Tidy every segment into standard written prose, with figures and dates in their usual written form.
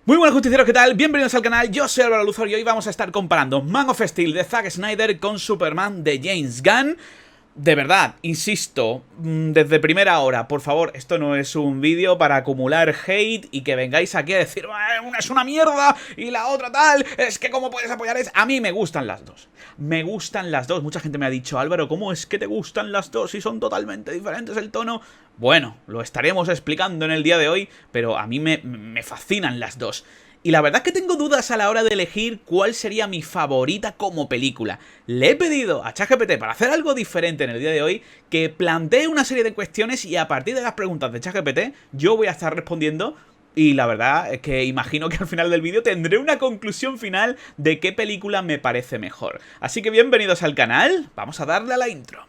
Muy buenas justicieros, ¿qué tal? Bienvenidos al canal, yo soy Álvaro Luzor y hoy vamos a estar comparando Man of Steel de Zack Snyder con Superman de James Gunn. De verdad, insisto, desde primera hora, por favor, esto no es un vídeo para acumular hate y que vengáis aquí a decir una es una mierda y la otra tal, es que cómo puedes apoyar eso. A mí me gustan las dos, mucha gente me ha dicho, Álvaro, ¿cómo es que te gustan las dos si son totalmente diferentes el tono? Bueno, lo estaremos explicando en el día de hoy, pero a mí me fascinan las dos. Y la verdad es que tengo dudas a la hora de elegir cuál sería mi favorita como película. Le he pedido a ChatGPT para hacer algo diferente en el día de hoy, que plantee una serie de cuestiones y a partir de las preguntas de ChatGPT yo voy a estar respondiendo. Y la verdad es que imagino que al final del vídeo tendré una conclusión final de qué película me parece mejor. Así que bienvenidos al canal, vamos a darle a la intro.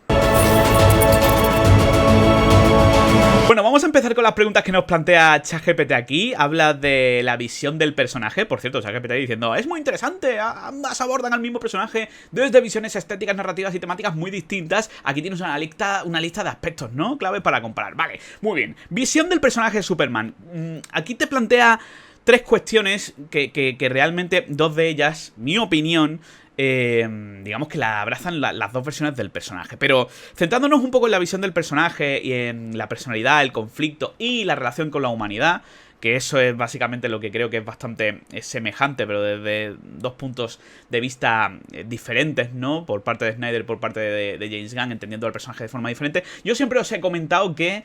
Bueno, vamos a empezar con las preguntas que nos plantea ChatGPT aquí. Habla de la visión del personaje. Por cierto, ChatGPT diciendo, es muy interesante, ambas abordan al mismo personaje desde visiones estéticas, narrativas y temáticas muy distintas. Aquí tienes una lista de aspectos, ¿no? Clave para comparar. Vale, muy bien. Visión del personaje de Superman. Aquí te plantea tres cuestiones que realmente, dos de ellas, mi opinión, digamos que la abrazan las dos versiones del personaje. Pero centrándonos un poco en la visión del personaje y en la personalidad, el conflicto y la relación con la humanidad, que eso es básicamente lo que creo que es bastante semejante, pero desde dos puntos de vista diferentes, ¿no? Por parte de Snyder, por parte de James Gunn, entendiendo al personaje de forma diferente. Yo siempre os he comentado que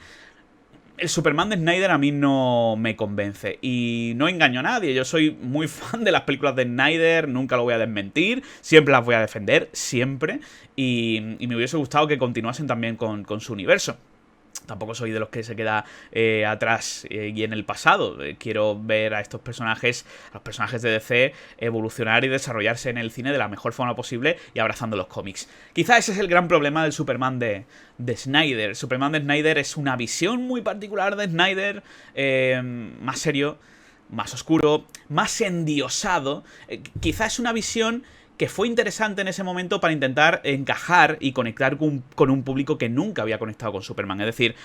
el Superman de Snyder a mí no me convence y no engaño a nadie. Yo soy muy fan de las películas de Snyder, nunca lo voy a desmentir, siempre las voy a defender, siempre. Y me hubiese gustado que continuasen también con su universo. Tampoco soy de los que se queda atrás y en el pasado. Quiero ver a estos personajes, a los personajes de DC, evolucionar y desarrollarse en el cine de la mejor forma posible y abrazando los cómics. Quizá ese es el gran problema del Superman de Snyder. Superman de Snyder es una visión muy particular de Snyder, más serio, más oscuro, más endiosado. Quizá es una visión que fue interesante en ese momento para intentar encajar y conectar con un público que nunca había conectado con Superman. Es decir,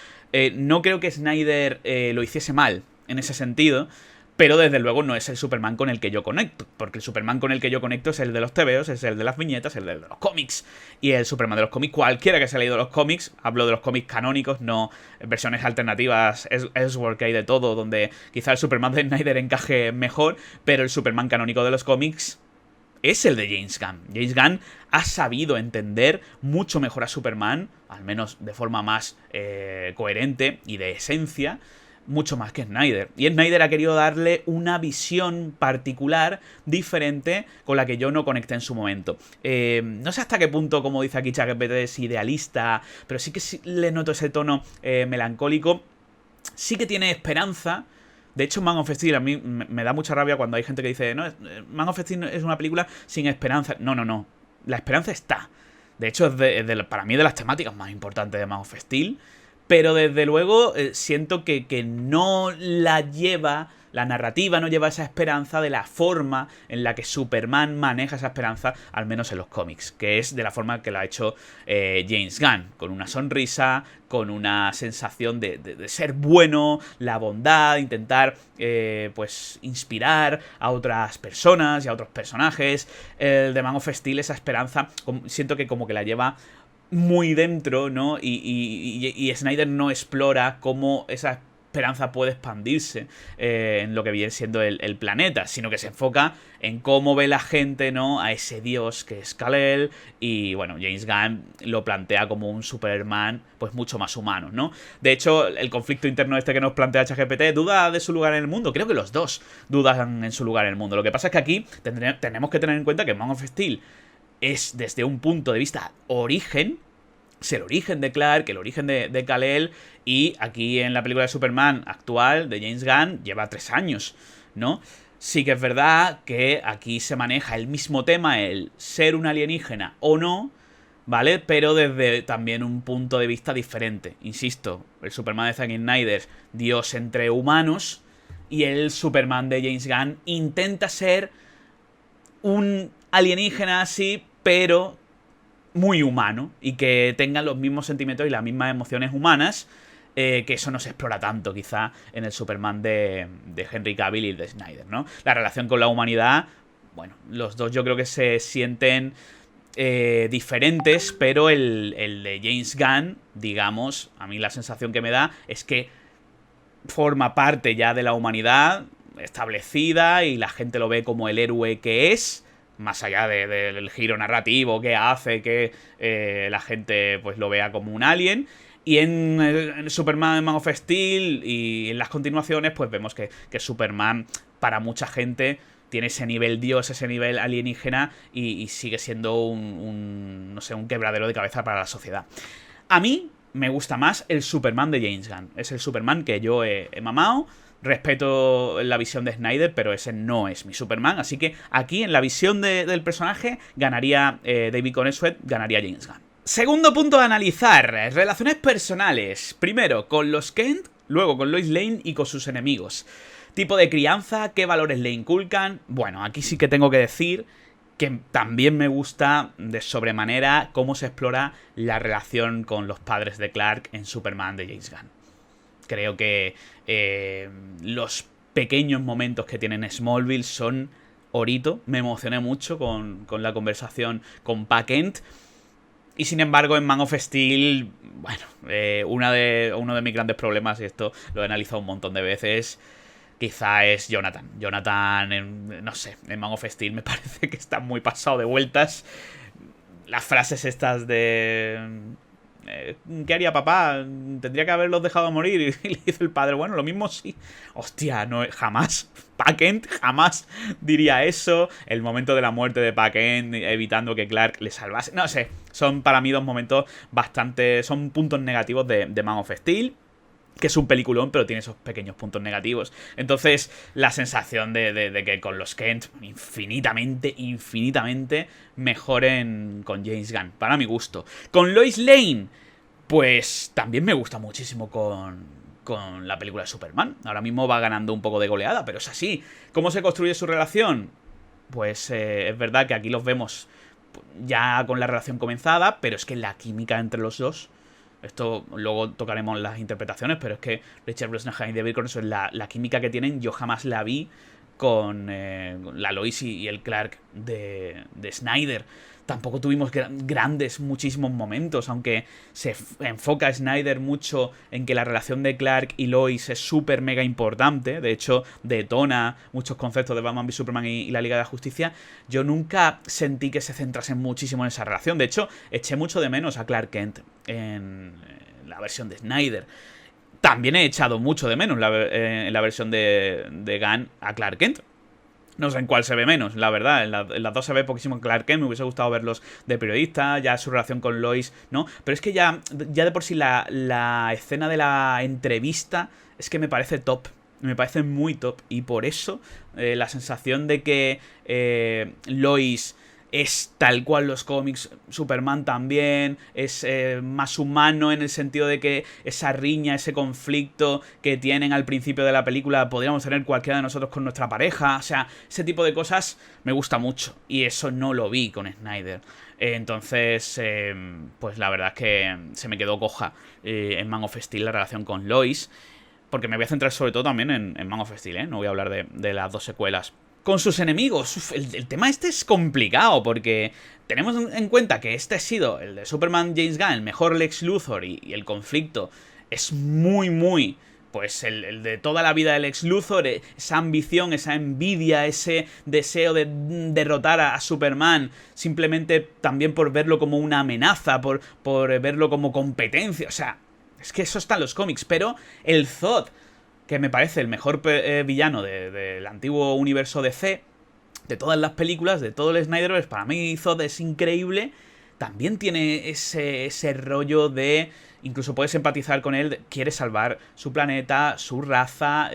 no creo que Snyder lo hiciese mal en ese sentido, pero desde luego no es el Superman con el que yo conecto, porque el Superman con el que yo conecto es el de los tebeos, es el de las viñetas, el de los cómics. Y el Superman de los cómics, cualquiera que se ha leído los cómics, hablo de los cómics canónicos, no versiones alternativas, Elseworld, que hay de todo, donde quizá el Superman de Snyder encaje mejor, pero el Superman canónico de los cómics es el de James Gunn. James Gunn ha sabido entender mucho mejor a Superman, al menos de forma más coherente y de esencia, mucho más que Snyder. Y Snyder ha querido darle una visión particular, diferente, con la que yo no conecté en su momento. No sé hasta qué punto, como dice aquí ChatGPT, es idealista, pero sí que le noto ese tono melancólico. Sí que tiene esperanza. De hecho, Man of Steel a mí me da mucha rabia cuando hay gente que dice, no, Man of Steel es una película sin esperanza. No, no, no. La esperanza está. De hecho, para mí es de las temáticas más importantes de Man of Steel. Pero desde luego siento que no la lleva, la narrativa no lleva esa esperanza de la forma en la que Superman maneja esa esperanza, al menos en los cómics, que es de la forma que la ha hecho James Gunn, con una sonrisa, con una sensación de ser bueno, la bondad, intentar pues inspirar a otras personas y a otros personajes. El de Man of Steel, esa esperanza, siento que como que la lleva muy dentro, ¿no? Y Snyder no explora cómo esa esperanza puede expandirse en lo que viene siendo el planeta, sino que se enfoca en cómo ve la gente, ¿no? A ese dios que es Kal-El. Y bueno, James Gunn lo plantea como un Superman pues mucho más humano, ¿no? De hecho, el conflicto interno este que nos plantea ChatGPT duda de su lugar en el mundo. Creo que los dos dudan en su lugar en el mundo. Lo que pasa es que aquí tenemos que tener en cuenta que Man of Steel es desde un punto de vista origen, es el origen de Clark, el origen de Kal-El, y aquí en la película de Superman actual de James Gunn lleva 3 años, ¿no? Sí que es verdad que aquí se maneja el mismo tema, el ser un alienígena o no, ¿vale? Pero desde también un punto de vista diferente. Insisto, el Superman de Zack Snyder, Dios entre humanos, y el Superman de James Gunn intenta ser un alienígena así, pero muy humano y que tengan los mismos sentimientos y las mismas emociones humanas. que eso no se explora tanto quizá en el Superman de Henry Cavill y de Snyder, ¿no? La relación con la humanidad, bueno, los dos yo creo que se sienten diferentes, pero el de James Gunn, digamos, a mí la sensación que me da es que forma parte ya de la humanidad establecida y la gente lo ve como el héroe que es, más allá del giro narrativo que hace que la gente pues lo vea como un alien. Y en Superman Man of Steel y en las continuaciones pues vemos que Superman para mucha gente tiene ese nivel dios, ese nivel alienígena y sigue siendo no sé, un quebradero de cabeza para la sociedad. A mí me gusta más el Superman de James Gunn. Es el Superman que yo he mamado. Respeto la visión de Snyder, pero ese no es mi Superman. Así que aquí, en la visión del personaje, ganaría David Corenswet, ganaría James Gunn. Segundo punto a analizar, relaciones personales. Primero, con los Kent, luego con Lois Lane y con sus enemigos. Tipo de crianza, qué valores le inculcan. Bueno, aquí sí que tengo que decir que también me gusta de sobremanera cómo se explora la relación con los padres de Clark en Superman de James Gunn. Creo que los pequeños momentos que tienen Smallville son orito. Me emocioné mucho con la conversación con Pa Kent. Y sin embargo, en Man of Steel, bueno, uno de mis grandes problemas, y esto lo he analizado un montón de veces, quizá es Jonathan. Jonathan, no sé, en Man of Steel me parece que está muy pasado de vueltas. Las frases estas de... ¿qué haría papá? Tendría que haberlos dejado morir. Y le dice el padre, bueno, lo mismo sí. Hostia, no, jamás. Pa Kent jamás diría eso. El momento de la muerte de Pa Kent, evitando que Clark le salvase. No sé, son para mí dos momentos bastante... Son puntos negativos de Man of Steel, que es un peliculón, pero tiene esos pequeños puntos negativos. Entonces, la sensación de que con los Kent infinitamente mejoren con James Gunn, para mi gusto. Con Lois Lane, pues también me gusta muchísimo con la película de Superman. Ahora mismo va ganando un poco de goleada, pero es así. ¿Cómo se construye su relación? Pues es verdad que aquí los vemos ya con la relación comenzada, pero es que la química entre los dos... Esto luego tocaremos las interpretaciones, pero es que Richard Brosnahan y David Corenswet, la química que tienen, yo jamás la vi con la Lois y el Clark de Snyder. Tampoco tuvimos muchísimos momentos, aunque se enfoca Snyder mucho en que la relación de Clark y Lois es súper mega importante. De hecho, detona muchos conceptos de Batman v Superman y la Liga de la Justicia. Yo nunca sentí que se centrasen muchísimo en esa relación. De hecho, eché mucho de menos a Clark Kent en la versión de Snyder. También he echado mucho de menos en la versión de Gunn a Clark Kent. No sé en cuál se ve menos, la verdad. En las dos se ve poquísimo Clark Kent. Me hubiese gustado verlos de periodista, ya su relación con Lois, ¿no? Pero es que ya de por sí la escena de la entrevista es que me parece top. Me parece muy top. Y por eso la sensación de que Lois es tal cual los cómics, Superman también, es más humano en el sentido de que esa riña, ese conflicto que tienen al principio de la película podríamos tener cualquiera de nosotros con nuestra pareja. O sea, ese tipo de cosas me gusta mucho y eso no lo vi con Snyder. Entonces, pues la verdad es que se me quedó coja en Man of Steel la relación con Lois, porque me voy a centrar sobre todo también en Man of Steel, no voy a hablar de las dos secuelas. Con sus enemigos, el tema este es complicado, porque tenemos en cuenta que este ha sido el de Superman James Gunn, el mejor Lex Luthor, y el conflicto es muy... Pues el de toda la vida de Lex Luthor, esa ambición, esa envidia, ese deseo de derrotar a Superman, simplemente también por verlo como una amenaza, por verlo como competencia. O sea, es que eso está en los cómics, pero el Zod, que me parece el mejor villano del antiguo universo DC, de todas las películas, de todo el Snyderverse, para mí Zod es increíble. También tiene ese rollo de... Incluso puedes empatizar con él, quiere salvar su planeta, su raza...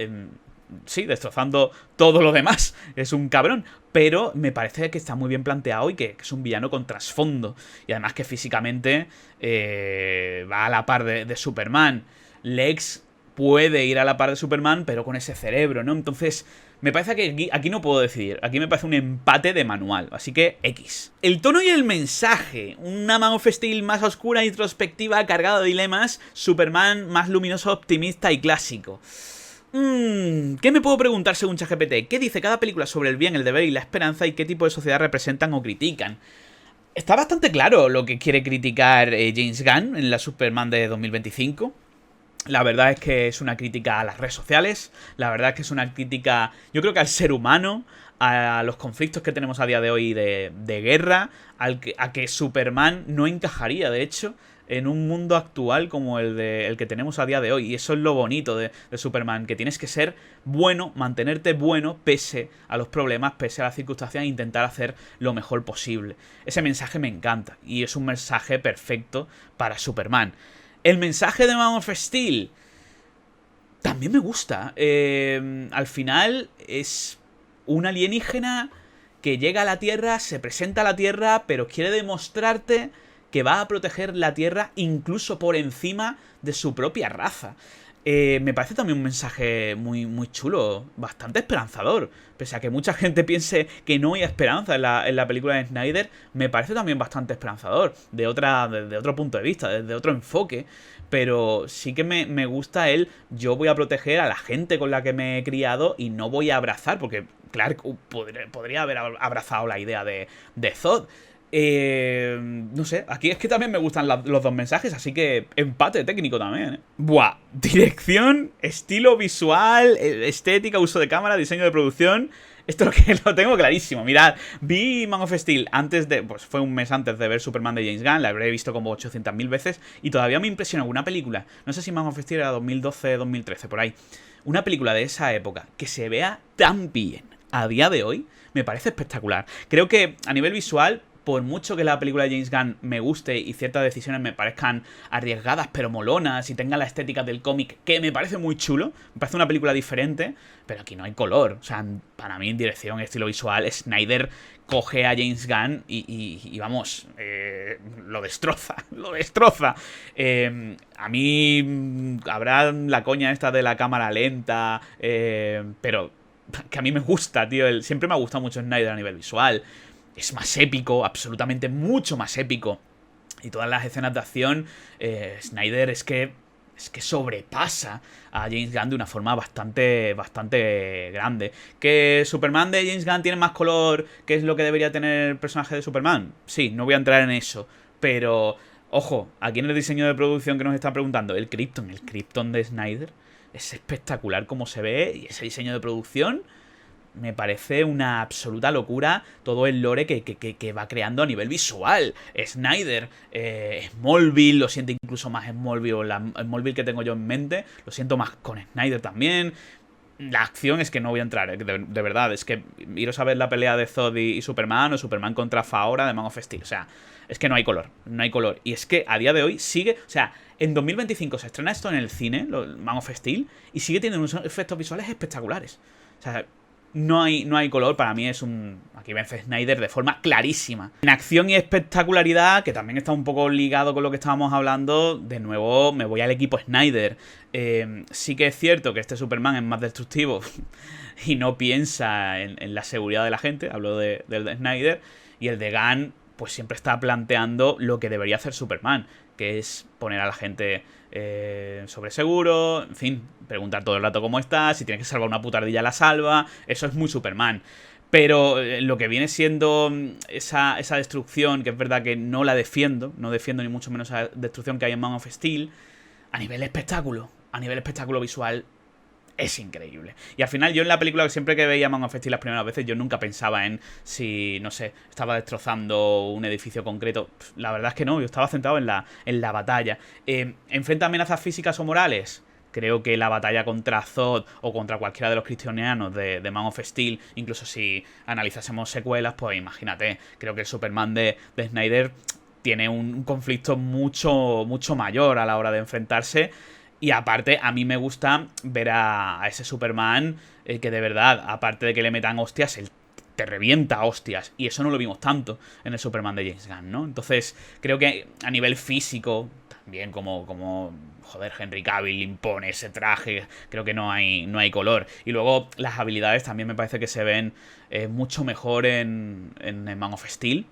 sí, destrozando todo lo demás. Es un cabrón. Pero me parece que está muy bien planteado y que es un villano con trasfondo. Y además que físicamente va a la par de Superman. Lex... puede ir a la par de Superman, pero con ese cerebro, ¿no? Entonces, me parece que aquí no puedo decidir. Aquí me parece un empate de manual, así que X. El tono y el mensaje. Una Man of Steel más oscura, introspectiva, cargada de dilemas. Superman más luminoso, optimista y clásico. ¿Qué me puedo preguntar según ChatGPT? ¿Qué dice cada película sobre el bien, el deber y la esperanza y qué tipo de sociedad representan o critican? Está bastante claro lo que quiere criticar James Gunn en la Superman de 2025. La verdad es que es una crítica a las redes sociales, la verdad es que es una crítica, yo creo que al ser humano, a los conflictos que tenemos a día de hoy de guerra, a que Superman no encajaría, de hecho, en un mundo actual como el que tenemos a día de hoy. Y eso es lo bonito de Superman, que tienes que ser bueno, mantenerte bueno pese a los problemas, pese a las circunstancias e intentar hacer lo mejor posible. Ese mensaje me encanta y es un mensaje perfecto para Superman. El mensaje de Man of Steel también me gusta. Al final es un alienígena que llega a la Tierra, se presenta a la Tierra, pero quiere demostrarte que va a proteger la Tierra incluso por encima de su propia raza. Me parece también un mensaje muy, muy chulo, bastante esperanzador. Pese a que mucha gente piense que no hay esperanza en la película de Snyder, me parece también bastante esperanzador, de otro punto de vista, desde otro enfoque. Pero sí que me gusta yo voy a proteger a la gente con la que me he criado y no voy a abrazar, porque Clark podría haber abrazado la idea de Zod. No sé, aquí es que también me gustan los dos mensajes, así que empate técnico también, ¿eh? Buah, dirección, estilo visual, estética, uso de cámara, diseño de producción. Esto lo tengo clarísimo. Mirad, vi Man of Steel pues fue un mes antes de ver Superman de James Gunn, la habré visto como 800.000 veces y todavía me impresiona una película, no sé si Man of Steel era 2012, 2013, por ahí. Una película de esa época que se vea tan bien a día de hoy, me parece espectacular. Creo que a nivel visual, por mucho que la película de James Gunn me guste y ciertas decisiones me parezcan arriesgadas pero molonas y tenga la estética del cómic, que me parece muy chulo, me parece una película diferente, pero aquí no hay color. O sea, para mí en dirección, estilo visual, Snyder coge a James Gunn y vamos, lo destroza, lo destroza. A mí habrá la coña esta de la cámara lenta, pero que a mí me gusta, tío. Siempre me ha gustado mucho Snyder a nivel visual. Es más épico, absolutamente mucho más épico. Y todas las escenas de acción, Snyder es que sobrepasa a James Gunn de una forma bastante grande. ¿Que Superman de James Gunn tiene más color que es lo que debería tener el personaje de Superman? Sí, no voy a entrar en eso. Pero, ojo, aquí en el diseño de producción que nos están preguntando, el Krypton de Snyder es espectacular como se ve. Y ese diseño de producción me parece una absoluta locura todo el lore que va creando a nivel visual. Snyder, Smallville, lo siento incluso más Smallville, la Smallville que tengo yo en mente, lo siento más con Snyder también. La acción es que no voy a entrar, de verdad, es que iros a ver la pelea de Zod y Superman o Superman contra Faora de Man of Steel, o sea, es que no hay color, no hay color. Y es que a día de hoy sigue, o sea, en 2025 se estrena esto en el cine, Man of Steel, y sigue teniendo unos efectos visuales espectaculares. O sea, no hay color, para mí es aquí vence Snyder de forma clarísima. En acción y espectacularidad, que también está un poco ligado con lo que estábamos hablando, de nuevo me voy al equipo Snyder. Sí que es cierto que este Superman es más destructivo y no piensa en la seguridad de la gente, hablo del de Snyder, y el de Gunn pues siempre está planteando lo que debería hacer Superman, que es poner a la gente sobre seguro, en fin, preguntar todo el rato cómo está, si tiene que salvar una puta ardilla la salva, eso es muy Superman. Pero lo que viene siendo esa destrucción, que es verdad que no la defiendo, no defiendo ni mucho menos esa destrucción que hay en Man of Steel, a nivel espectáculo visual, es increíble. Y al final yo en la película, siempre que veía Man of Steel las primeras veces, yo nunca pensaba en si, no sé, estaba destrozando un edificio concreto. La verdad es que no, yo estaba centrado en la batalla. ¿Enfrenta amenazas físicas o morales? Creo que la batalla contra Zod o contra cualquiera de los kryptonianos de Man of Steel, incluso si analizásemos secuelas, pues imagínate, creo que el Superman de Snyder tiene un conflicto mucho mayor a la hora de enfrentarse. Y aparte, a mí me gusta ver a ese Superman que de verdad, aparte de que le metan hostias, él te revienta a hostias. Y eso no lo vimos tanto en el Superman de James Gunn, ¿no? Entonces, creo que a nivel físico, también como joder, Henry Cavill impone ese traje, creo que no hay color. Y luego las habilidades también me parece que se ven mucho mejor en Man of Steel.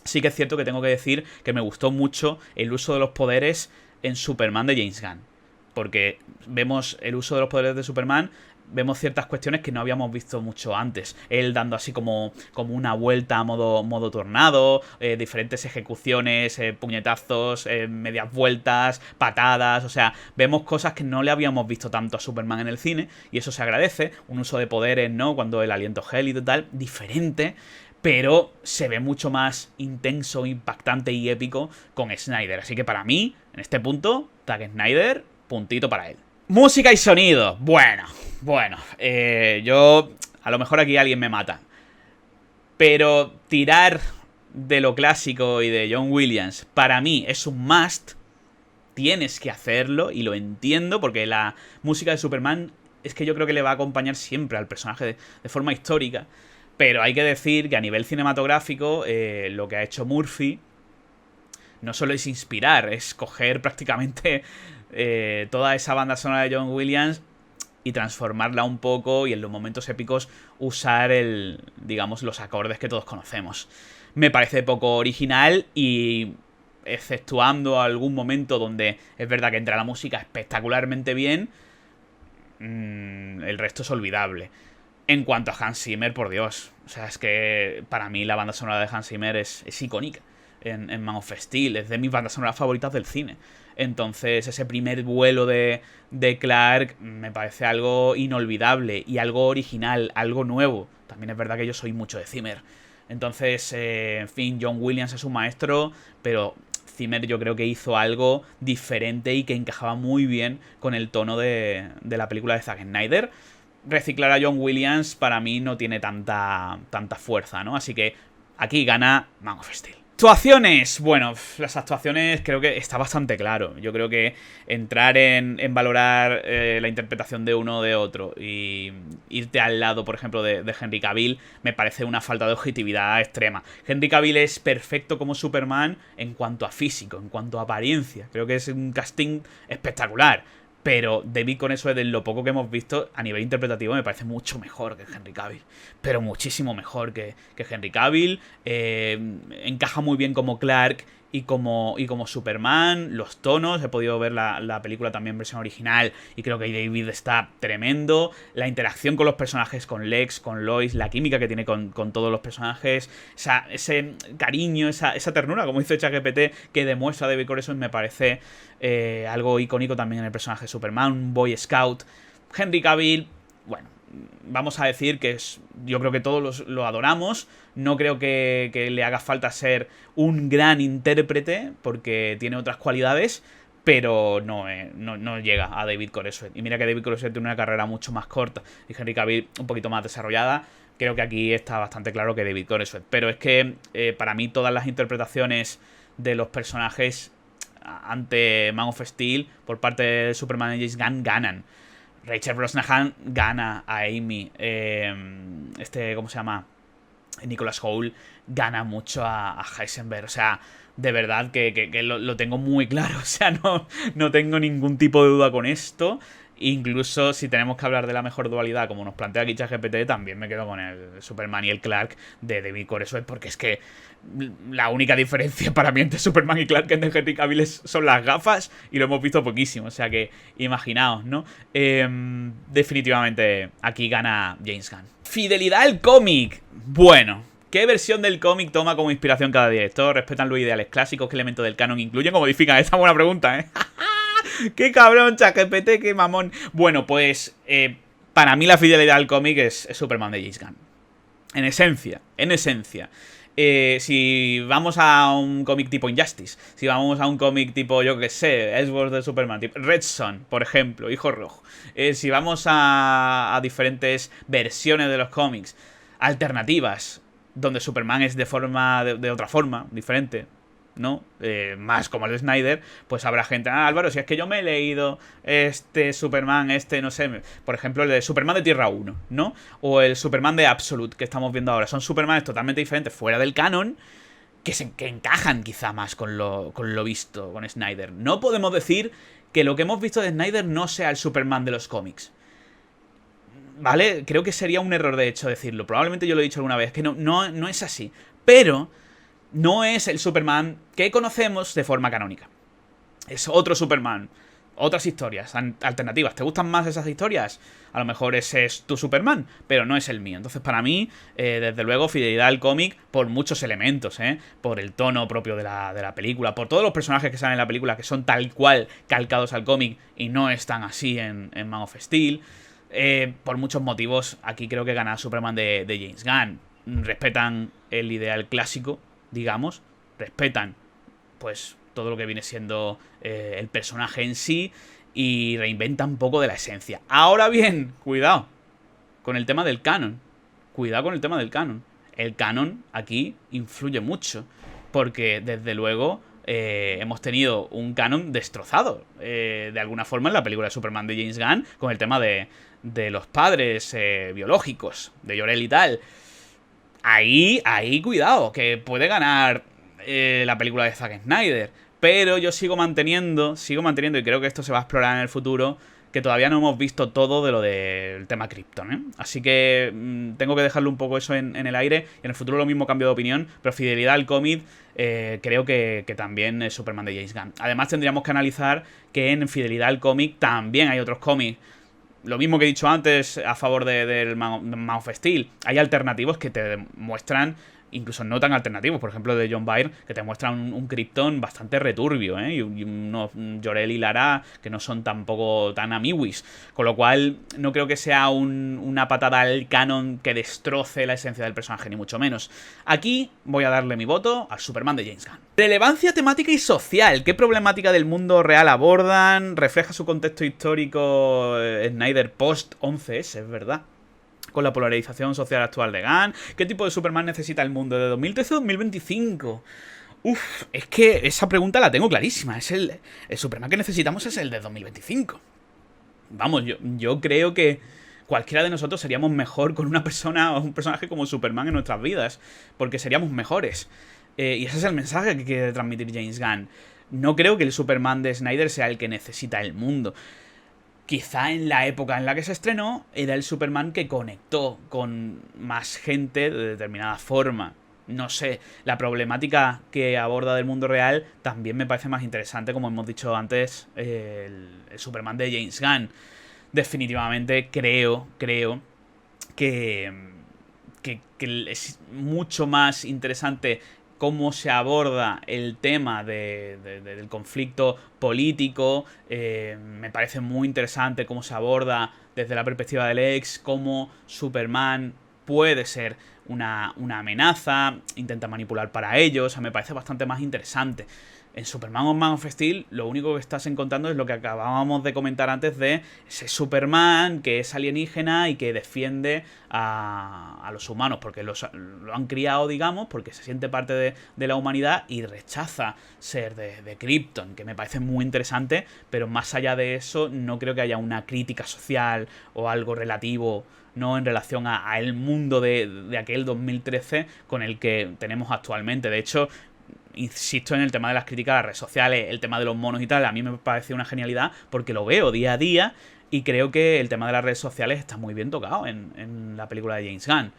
Sí que es cierto que tengo que decir que me gustó mucho el uso de los poderes en Superman de James Gunn. Porque vemos el uso de los poderes de Superman, vemos ciertas cuestiones que no habíamos visto mucho antes. Él dando así como una vuelta a modo tornado, diferentes ejecuciones, puñetazos, medias vueltas, patadas. O sea, vemos cosas que no le habíamos visto tanto a Superman en el cine, y eso se agradece. Un uso de poderes, ¿no? Cuando el aliento gélido y tal, diferente, pero se ve mucho más intenso, impactante y épico con Snyder. Así que para mí, en este punto, Zack Snyder, puntito para él. Música y sonido. Bueno. Yo... A lo mejor aquí alguien me mata. Pero tirar de lo clásico y de John Williams, para mí es un must. Tienes que hacerlo, y lo entiendo, porque la música de Superman es que yo creo que le va a acompañar siempre al personaje de forma histórica. Pero hay que decir que a nivel cinematográfico, lo que ha hecho Murphy no solo es inspirar, es coger prácticamente toda esa banda sonora de John Williams y transformarla un poco, y en los momentos épicos usar digamos, los acordes que todos conocemos. Me parece poco original, y exceptuando algún momento donde es verdad que entra la música espectacularmente bien, el resto es olvidable. En cuanto a Hans Zimmer, por Dios, o sea, es que para mí la banda sonora de Hans Zimmer es icónica en Man of Steel, es de mis bandas sonoras favoritas del cine. Entonces ese primer vuelo de Clark me parece algo inolvidable y algo original, algo nuevo. También es verdad que yo soy mucho de Zimmer. Entonces, en fin, John Williams es un maestro, pero Zimmer yo creo que hizo algo diferente y que encajaba muy bien con el tono de la película de Zack Snyder. Reciclar a John Williams para mí no tiene tanta fuerza, ¿no? Así que aquí gana Man of Steel. Actuaciones. Bueno, las actuaciones creo que está bastante claro. Yo creo que entrar en valorar la interpretación de uno o de otro y irte al lado, por ejemplo, de Henry Cavill, me parece una falta de objetividad extrema. Henry Cavill es perfecto como Superman en cuanto a físico, en cuanto a apariencia. Creo que es un casting espectacular. Pero David con eso, de lo poco que hemos visto a nivel interpretativo, me parece mucho mejor que Henry Cavill. Pero muchísimo mejor que Henry Cavill. Encaja muy bien como Clark y como Superman. Los tonos, he podido ver la película también en versión original y creo que David está tremendo. La interacción con los personajes, con Lex, con Lois, la química que tiene con todos los personajes, ese cariño, esa ternura, como dice ChatGPT, que demuestra David Coulson, me parece algo icónico también en el personaje de Superman, un Boy Scout. Henry Cavill, bueno, vamos a decir que yo creo que todos lo adoramos. No creo que le haga falta ser un gran intérprete, porque tiene otras cualidades, pero no llega a David Coulson. Y mira que David Coulson tiene una carrera mucho más corta y Henry Cavill un poquito más desarrollada. Creo que aquí está bastante claro que David Coulson. Pero es que para mí todas las interpretaciones de los personajes ante Man of Steel por parte de Superman y James Gunn ganan. Rachel Brosnahan gana a Amy. ¿Cómo se llama? Nicholas Hoult gana mucho a Heisenberg. O sea, de verdad que lo tengo muy claro. O sea, no tengo ningún tipo de duda con esto. Incluso si tenemos que hablar de la mejor dualidad, como nos plantea aquí ChatGPT, también me quedo con el Superman y el Clark de David Coulson, porque es que la única diferencia para mí entre Superman y Clark en Henry Cavill son las gafas, y lo hemos visto poquísimo, o sea que imaginaos, ¿no? Definitivamente aquí gana James Gunn. Fidelidad al cómic. Bueno, ¿qué versión del cómic toma como inspiración cada director? ¿Respetan los ideales clásicos? ¿Qué elementos del canon incluyen o modifican? Esta buena pregunta, ¿eh? ¡Qué cabrón, ChatGPT, qué mamón! Bueno, pues para mí la fidelidad al cómic es Superman de James Gunn. En esencia. Si vamos a un cómic tipo Injustice, si vamos a un cómic tipo, yo que sé, Ellsworth de Superman, tipo Red Son, por ejemplo, Hijo Rojo, si vamos a diferentes versiones de los cómics alternativas, donde Superman es de otra forma, diferente, ¿no? Más como el de Snyder, pues habrá gente, Álvaro, si es que yo me he leído este Superman, no sé, por ejemplo, el de Superman de Tierra 1, ¿no? O el Superman de Absolute que estamos viendo ahora. Son Supermanes totalmente diferentes fuera del canon, que encajan quizá más con lo visto con Snyder. No podemos decir que lo que hemos visto de Snyder no sea el Superman de los cómics, ¿vale? Creo que sería un error, de hecho, decirlo. Probablemente yo lo he dicho alguna vez, que no es así. Pero no es el Superman que conocemos de forma canónica. Es otro Superman. Otras historias alternativas. ¿Te gustan más esas historias? A lo mejor ese es tu Superman, pero no es el mío. Entonces, para mí, desde luego, fidelidad al cómic por muchos elementos, por el tono propio de la película, por todos los personajes que salen en la película que son tal cual calcados al cómic y no están así en Man of Steel. Por muchos motivos, aquí creo que gana Superman de James Gunn. Respetan el ideal clásico, digamos. Respetan, pues, todo lo que viene siendo el personaje en sí y reinventa un poco de la esencia. Ahora bien, cuidado con el tema del canon. Cuidado con el tema del canon. El canon aquí influye mucho porque, desde luego, hemos tenido un canon destrozado de alguna forma en la película de Superman de James Gunn con el tema de los padres biológicos, de Jor-El y tal. Ahí cuidado, que puede ganar la película de Zack Snyder. Pero yo sigo manteniendo, y creo que esto se va a explorar en el futuro, que todavía no hemos visto todo de lo del tema Krypton, ¿eh? Así que tengo que dejarlo un poco eso en el aire. Y en el futuro lo mismo cambio de opinión, pero fidelidad al cómic creo que también es Superman de James Gunn. Además tendríamos que analizar que en fidelidad al cómic también hay otros cómics. Lo mismo que he dicho antes a favor del Man of Steel. Hay alternativos que te muestran, incluso no tan alternativos, por ejemplo de John Byrne, que te muestran un Krypton bastante returbio, y unos Jor-El y Lara que no son tampoco tan amiguis. Con lo cual, no creo que sea una patada al canon que destroce la esencia del personaje, ni mucho menos. Aquí voy a darle mi voto al Superman de James Gunn. Relevancia temática y social. ¿Qué problemática del mundo real abordan? ¿Refleja su contexto histórico Snyder post 11S, es verdad? Con la polarización social actual de Gunn. ¿Qué tipo de Superman necesita el mundo de 2013-2025? Es que esa pregunta la tengo clarísima. El Superman que necesitamos es el de 2025. Vamos, yo creo que cualquiera de nosotros seríamos mejor con una persona o un personaje como Superman en nuestras vidas, porque seríamos mejores. Y ese es el mensaje que quiere transmitir James Gunn. No creo que el Superman de Snyder sea el que necesita el mundo. Quizá en la época en la que se estrenó era el Superman que conectó con más gente de determinada forma. No sé, la problemática que aborda del mundo real también me parece más interesante, como hemos dicho antes, el Superman de James Gunn. Definitivamente creo que es mucho más interesante cómo se aborda el tema del conflicto político. Me parece muy interesante cómo se aborda desde la perspectiva del ex, cómo Superman puede ser una amenaza, intenta manipular para ellos. O sea, me parece bastante más interesante. En Superman o Man of Steel lo único que estás encontrando es lo que acabábamos de comentar antes de ese Superman que es alienígena y que defiende a los humanos porque lo han criado, digamos, porque se siente parte de la humanidad y rechaza ser de Krypton, que me parece muy interesante, pero más allá de eso no creo que haya una crítica social o algo relativo, no en relación a el mundo de aquel 2013 con el que tenemos actualmente. De hecho, insisto en el tema de las críticas a las redes sociales, el tema de los monos y tal, a mí me parece una genialidad porque lo veo día a día y creo que el tema de las redes sociales está muy bien tocado en la película de James Gunn.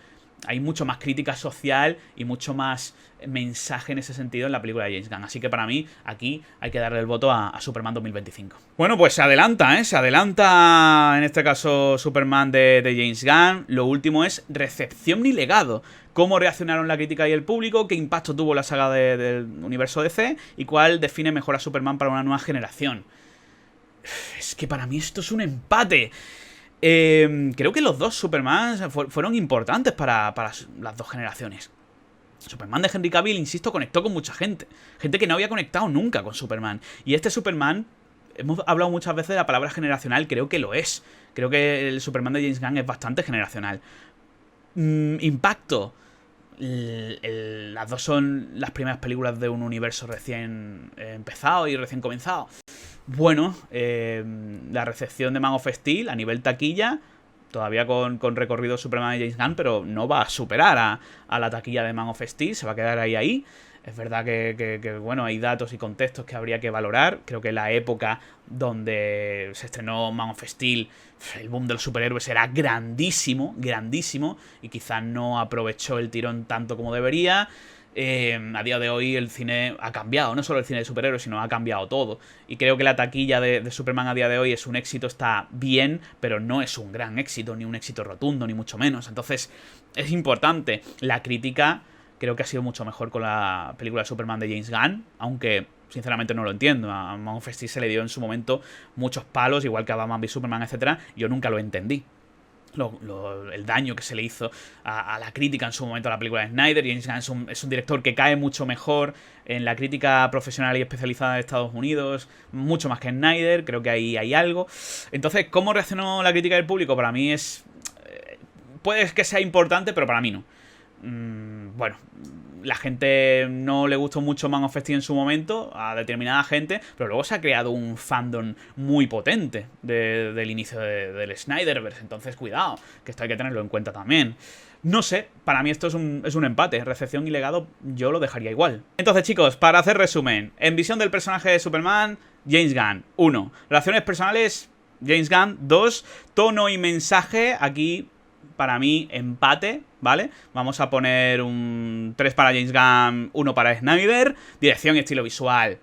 Hay mucho más crítica social y mucho más mensaje en ese sentido en la película de James Gunn. Así que para mí, aquí hay que darle el voto a Superman 2025. Bueno, pues se adelanta, se adelanta en este caso Superman de James Gunn. Lo último es recepción y legado. Cómo reaccionaron la crítica y el público, qué impacto tuvo la saga del universo DC y cuál define mejor a Superman para una nueva generación. Es que para mí esto es un empate. Creo que los dos Superman fueron importantes para las dos generaciones. Superman de Henry Cavill, insisto, conectó con mucha gente. Gente que no había conectado nunca con Superman. Y este Superman, hemos hablado muchas veces de la palabra generacional, creo que lo es. Creo que el Superman de James Gunn es bastante generacional. Impacto. Las dos son las primeras películas de un universo recién empezado y recién comenzado. Bueno, la recepción de Man of Steel a nivel taquilla, todavía con recorrido Superman y James Gunn, pero no va a superar a la taquilla de Man of Steel, se va a quedar ahí. Es verdad que, bueno, hay datos y contextos que habría que valorar. Creo que la época donde se estrenó Man of Steel, el boom de los superhéroes era grandísimo, grandísimo, y quizás no aprovechó el tirón tanto como debería. A día de hoy el cine ha cambiado, no solo el cine de superhéroes, sino ha cambiado todo. Y creo que la taquilla de Superman a día de hoy es un éxito, está bien, pero no es un gran éxito, ni un éxito rotundo, ni mucho menos. Entonces es importante. La crítica creo que ha sido mucho mejor con la película de Superman de James Gunn, aunque sinceramente no lo entiendo. A Man of Steel se le dio en su momento muchos palos, igual que a Batman v Superman, etc. Yo nunca lo entendí. El daño que se le hizo a la crítica en su momento a la película de Snyder. James Gunn es un director que cae mucho mejor en la crítica profesional y especializada de Estados Unidos, mucho más que Snyder. Creo que ahí hay algo. Entonces, ¿cómo reaccionó la crítica del público? Para mí es... puede que sea importante, pero para mí no. Bueno, la gente no le gustó mucho Man of Steel en su momento, a determinada gente, pero luego se ha creado un fandom muy potente del inicio del Snyderverse. Entonces cuidado, que esto hay que tenerlo en cuenta también. No sé, para mí esto es un empate. Recepción y legado yo lo dejaría igual. Entonces, chicos, para hacer resumen, en visión del personaje de Superman, James Gunn, 1. Relaciones personales, James Gunn, 2. Tono y mensaje, aquí para mí empate, ¿vale? Vamos a poner un 3 para James Gunn, 1 para Snyder. Dirección y estilo visual,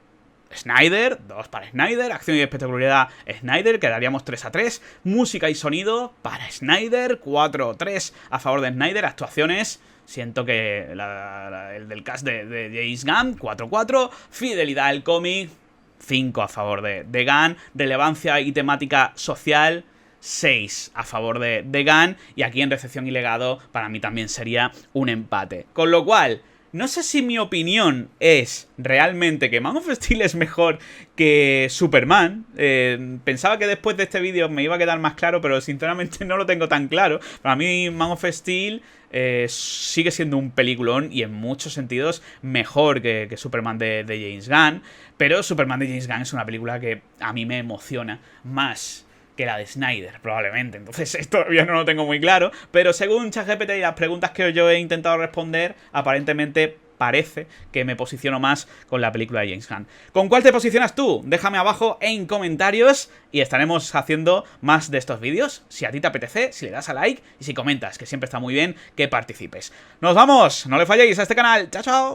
Snyder, 2 para Snyder. Acción y espectacularidad, Snyder, quedaríamos 3-3. Música y sonido para Snyder, 4-3 a favor de Snyder. Actuaciones, siento que el del cast de James Gunn, 4-4. Fidelidad al cómic, 5 a favor de Gunn. Relevancia y temática social, 6 a favor de Gunn. Y aquí en recepción y legado para mí también sería un empate. Con lo cual, no sé si mi opinión es realmente que Man of Steel es mejor que Superman. Pensaba que después de este vídeo me iba a quedar más claro, pero sinceramente no lo tengo tan claro. Para mí Man of Steel sigue siendo un peliculón y en muchos sentidos mejor que Superman de James Gunn. Pero Superman de James Gunn es una película que a mí me emociona más que la de Snyder, probablemente. Entonces esto todavía no lo tengo muy claro, pero según ChatGPT y las preguntas que yo he intentado responder, aparentemente parece que me posiciono más con la película de James Gunn. ¿Con cuál te posicionas tú? Déjame abajo en comentarios y estaremos haciendo más de estos vídeos. Si a ti te apetece, si le das a like y si comentas, que siempre está muy bien que participes. ¡Nos vamos! No le falléis a este canal. ¡Chao, chao!